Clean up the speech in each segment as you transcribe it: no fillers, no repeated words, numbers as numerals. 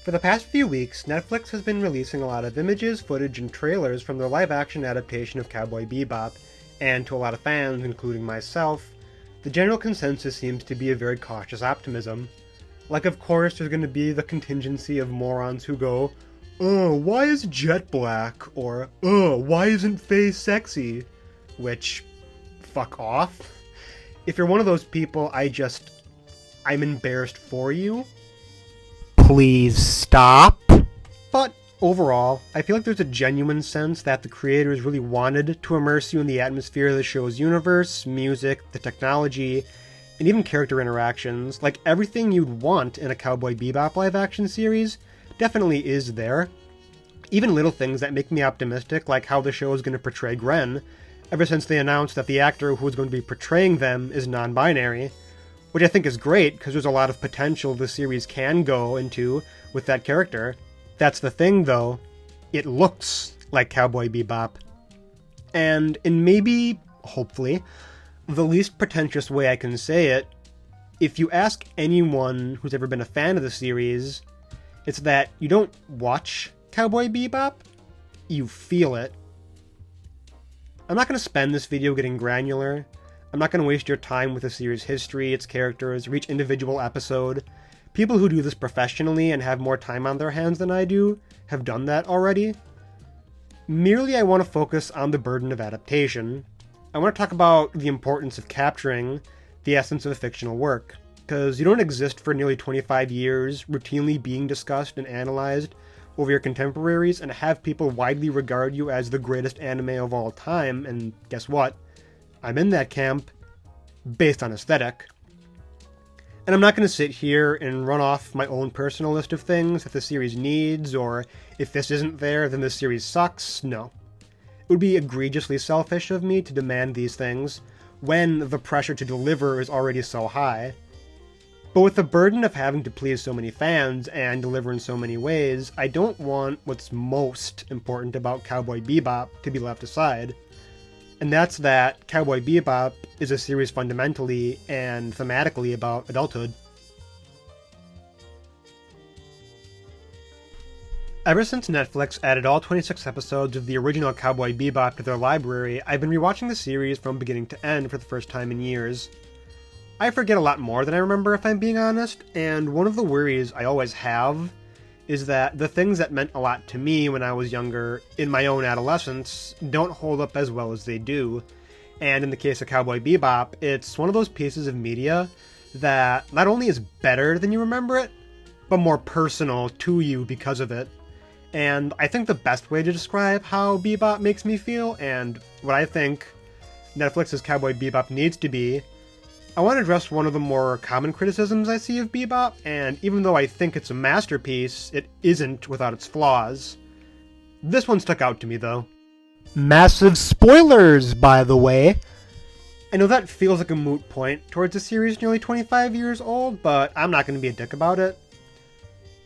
For the past few weeks, Netflix has been releasing a lot of images, footage, and trailers from their live-action adaptation of Cowboy Bebop, and to a lot of fans, including myself, the general consensus seems to be a very cautious optimism. Like, of course, there's going to be the contingency of morons who go, "Oh, why is Jet black?" Or, "Oh, why isn't Faye sexy?" Which, fuck off. If you're one of those people, I'm embarrassed for you. Please stop. But overall, I feel like there's a genuine sense that the creators really wanted to immerse you in the atmosphere of the show's universe, music, the technology, and even character interactions. Like, everything you'd want in a Cowboy Bebop live-action series definitely is there. Even little things that make me optimistic, like how the show is going to portray Gren, ever since they announced that the actor who is going to be portraying them is non-binary, which I think is great, because there's a lot of potential the series can go into with that character. That's the thing, though. It looks like Cowboy Bebop. And in maybe, hopefully, the least pretentious way I can say it, if you ask anyone who's ever been a fan of the series, it's that you don't watch Cowboy Bebop, you feel it. I'm not going to spend this video getting granular. I'm not going to waste your time with the series' history, its characters, or each individual episode. People who do this professionally and have more time on their hands than I do have done that already. Merely, I want to focus on the burden of adaptation. I want to talk about the importance of capturing the essence of a fictional work, because you don't exist for nearly 25 years, routinely being discussed and analyzed over your contemporaries, and have people widely regard you as the greatest anime of all time, and guess what? I'm in that camp, based on aesthetic. And I'm not going to sit here and run off my own personal list of things that the series needs, or if this isn't there, then the series sucks. No. It would be egregiously selfish of me to demand these things, when the pressure to deliver is already so high. But with the burden of having to please so many fans and deliver in so many ways, I don't want what's most important about Cowboy Bebop to be left aside. And that's that Cowboy Bebop is a series fundamentally and thematically about adulthood. Ever since Netflix added all 26 episodes of the original Cowboy Bebop to their library, I've been rewatching the series from beginning to end for the first time in years. I forget a lot more than I remember, if I'm being honest, and one of the worries I always have is that the things that meant a lot to me when I was younger, in my own adolescence, don't hold up as well as they do. And in the case of Cowboy Bebop, it's one of those pieces of media that not only is better than you remember it, but more personal to you because of it. And I think the best way to describe how Bebop makes me feel, and what I think Netflix's Cowboy Bebop needs to be, I want to address one of the more common criticisms I see of Bebop, and even though I think it's a masterpiece, it isn't without its flaws. This one stuck out to me, though. Massive spoilers, by the way! I know that feels like a moot point towards a series nearly 25 years old, but I'm not going to be a dick about it.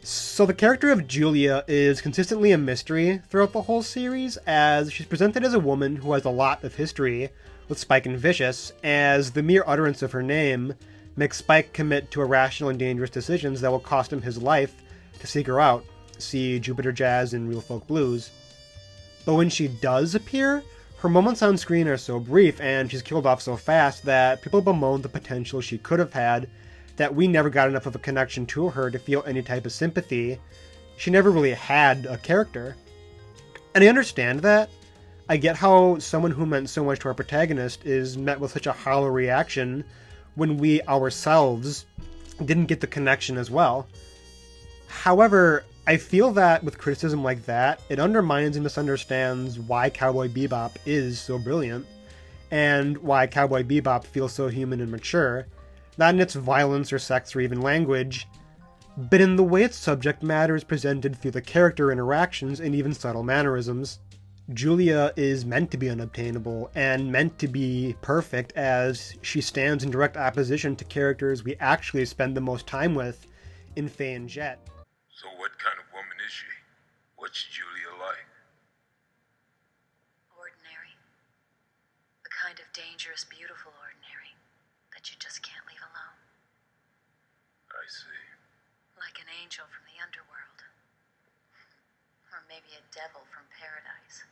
So the character of Julia is consistently a mystery throughout the whole series, as she's presented as a woman who has a lot of history with Spike and Vicious, as the mere utterance of her name makes Spike commit to irrational and dangerous decisions that will cost him his life to seek her out. See Jupiter Jazz and Real Folk Blues. But when she does appear, her moments on screen are so brief and she's killed off so fast that people bemoan the potential she could have had, that we never got enough of a connection to her to feel any type of sympathy. She never really had a character. And I understand that. I get how someone who meant so much to our protagonist is met with such a hollow reaction when we ourselves didn't get the connection as well. However, I feel that with criticism like that, it undermines and misunderstands why Cowboy Bebop is so brilliant, and why Cowboy Bebop feels so human and mature, not in its violence or sex or even language, but in the way its subject matter is presented through the character interactions and even subtle mannerisms. Julia is meant to be unobtainable and meant to be perfect, as she stands in direct opposition to characters we actually spend the most time with in Faye and Jet. So what kind of woman is she? What's Julia like? Ordinary. The kind of dangerous, beautiful ordinary that you just can't leave alone. I see. Like an angel from the underworld. Or maybe a devil from paradise.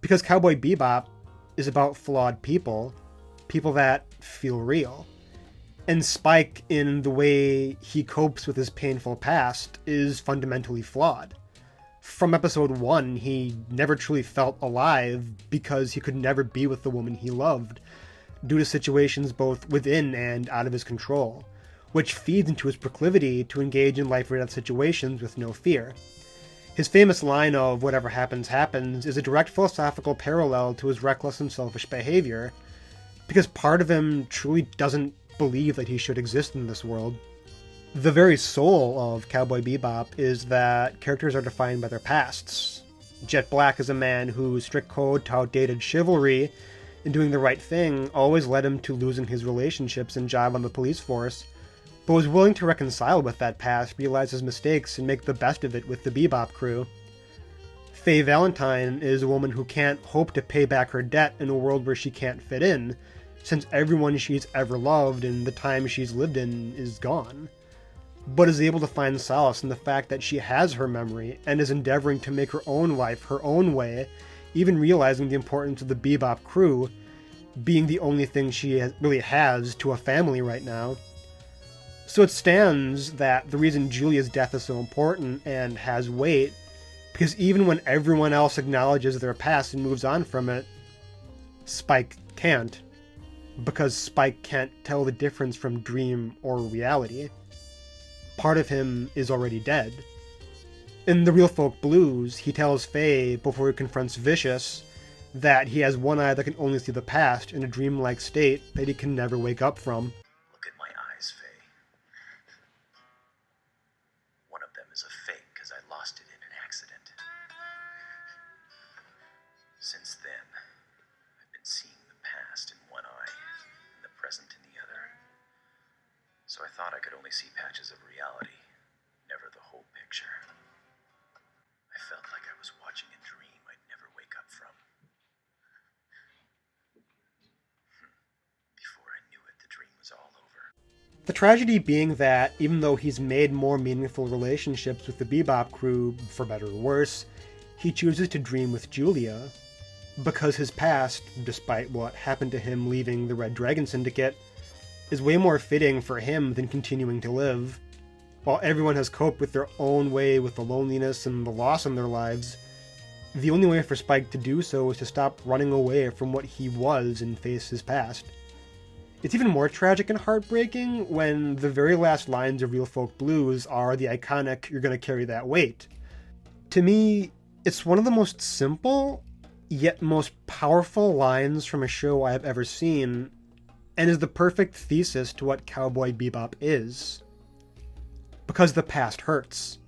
Because Cowboy Bebop is about flawed people, people that feel real. And Spike, in the way he copes with his painful past, is fundamentally flawed. From episode 1, he never truly felt alive because he could never be with the woman he loved, due to situations both within and out of his control, which feeds into his proclivity to engage in life or death situations with no fear. His famous line of "whatever happens, happens" is a direct philosophical parallel to his reckless and selfish behavior, because part of him truly doesn't believe that he should exist in this world. The very soul of Cowboy Bebop is that characters are defined by their pasts. Jet Black is a man whose strict code to outdated chivalry and doing the right thing always led him to losing his relationships and job on the police force, but was willing to reconcile with that past, realize his mistakes, and make the best of it with the Bebop crew. Faye Valentine is a woman who can't hope to pay back her debt in a world where she can't fit in, since everyone she's ever loved and the time she's lived in is gone, but is able to find solace in the fact that she has her memory and is endeavoring to make her own life her own way, even realizing the importance of the Bebop crew being the only thing she really has to a family right now. So it stands that the reason Julia's death is so important and has weight, because even when everyone else acknowledges their past and moves on from it, Spike can't. Because Spike can't tell the difference from dream or reality. Part of him is already dead. In the Real Folk Blues, he tells Faye, before he confronts Vicious, that he has one eye that can only see the past in a dreamlike state that he can never wake up from. Look at my eyes, Faye. One of them is a fake because I lost it in an accident. Since then, I've been seeing the past in one eye and the present in the other. So I thought I could only see patches of reality, never the whole picture. I felt like I was watching a dream I'd never wake up from. Before I knew it, the dream was all over. The tragedy being that, even though he's made more meaningful relationships with the Bebop crew, for better or worse, he chooses to dream with Julia, because his past, despite what happened to him leaving the Red Dragon Syndicate, is way more fitting for him than continuing to live. While everyone has coped with their own way with the loneliness and the loss in their lives, the only way for Spike to do so is to stop running away from what he was and face his past. It's even more tragic and heartbreaking when the very last lines of Real Folk Blues are the iconic "you're gonna carry that weight." To me, it's one of the most simple, yet most powerful lines from a show I have ever seen, and is the perfect thesis to what Cowboy Bebop is. Because the past hurts.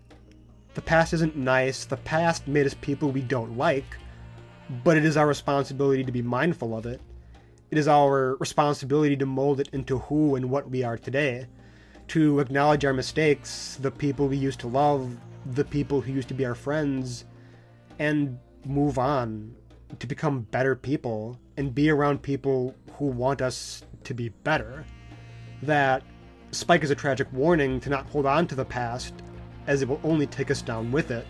The past isn't nice, the past made us people we don't like, but it is our responsibility to be mindful of it. It is our responsibility to mold it into who and what we are today, to acknowledge our mistakes, the people we used to love, the people who used to be our friends, and move on, to become better people, and be around people who want us to be better. That Spike is a tragic warning to not hold on to the past, as it will only take us down with it.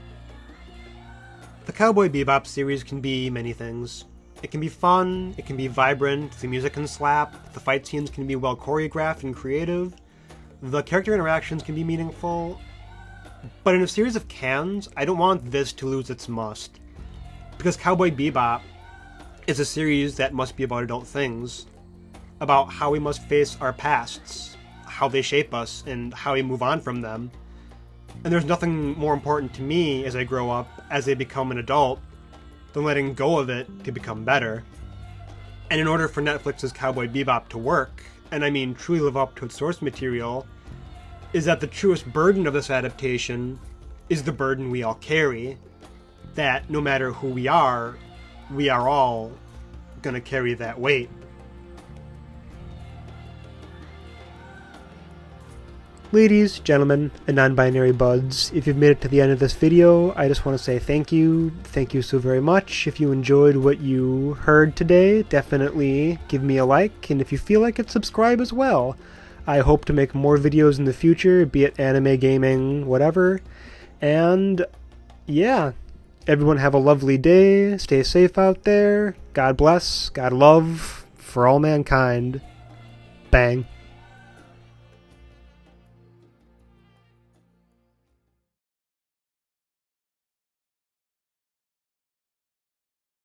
The Cowboy Bebop series can be many things. It can be fun, it can be vibrant, the music can slap, the fight scenes can be well choreographed and creative, the character interactions can be meaningful, but in a series of cans, I don't want this to lose its must. Because Cowboy Bebop is a series that must be about adult things, about how we must face our pasts, how they shape us, and how we move on from them. And there's nothing more important to me as I grow up, as I become an adult, than letting go of it to become better. And in order for Netflix's Cowboy Bebop to work, and I mean truly live up to its source material, is that the truest burden of this adaptation is the burden we all carry, that no matter who we are all gonna carry that weight. Ladies, gentlemen, and non-binary buds, if you've made it to the end of this video, I just want to say thank you. Thank you so very much. If you enjoyed what you heard today, definitely give me a like, and if you feel like it, subscribe as well. I hope to make more videos in the future, be it anime, gaming, whatever. And yeah, everyone have a lovely day. Stay safe out there. God bless. God love for all mankind. Bang.